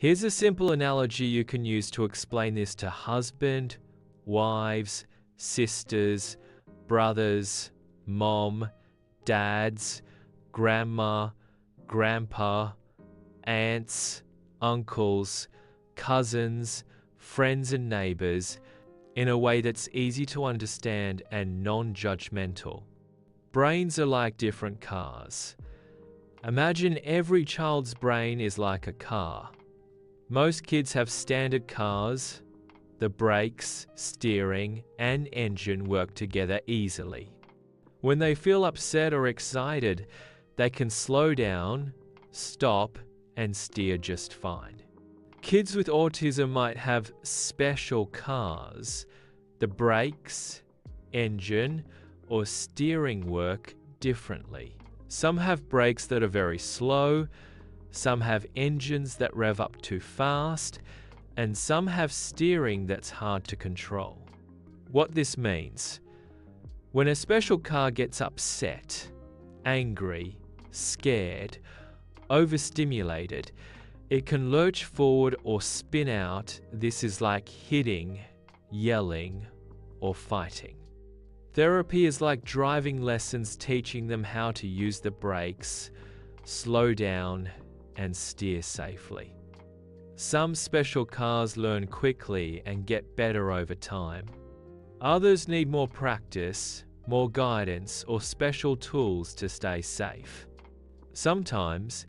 Here's a simple analogy you can use to explain this to husband, wives, sisters, brothers, mom, dads, grandma, grandpa, aunts, uncles, cousins, friends and neighbors in a way that's easy to understand and non-judgmental. Brains are like different cars. Imagine every child's brain is like a car. Most kids have standard cars. The brakes, steering, and engine work together easily. When they feel upset or excited, they can slow down, stop, and steer just fine. Kids with autism might have special cars. The brakes, engine, or steering work differently. Some have brakes that are very slow, some have engines that rev up too fast, and some have steering that's hard to control. What this means: when a special car gets upset, angry, scared, overstimulated, it can lurch forward or spin out. This is like hitting, yelling, or fighting. Therapy is like driving lessons, teaching them how to use the brakes, slow down, and steer safely. Some special cars learn quickly and get better over time. Others need more practice, more guidance, or special tools to stay safe. Sometimes,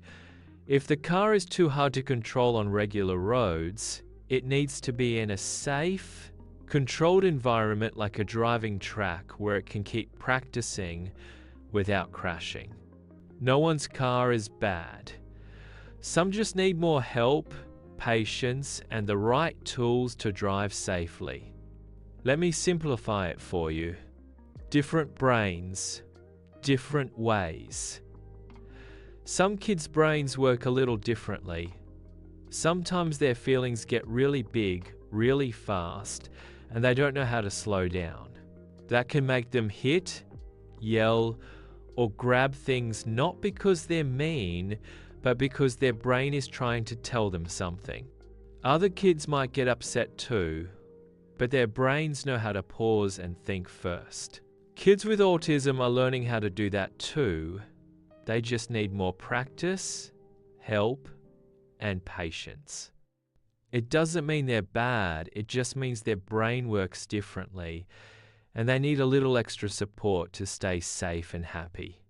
if the car is too hard to control on regular roads, it needs to be in a safe, controlled environment like a driving track where it can keep practicing without crashing. No one's car is bad. Some just need more help, patience, and the right tools to drive safely. Let me simplify it for you. Different brains, different ways. Some kids' brains work a little differently. Sometimes their feelings get really big, really fast, and they don't know how to slow down. That can make them hit, yell, or grab things not because they're mean, but because their brain is trying to tell them something. Other kids might get upset too, but their brains know how to pause and think first. Kids with autism are learning how to do that too. They just need more practice, help, and patience. It doesn't mean they're bad, it just means their brain works differently, and they need a little extra support to stay safe and happy.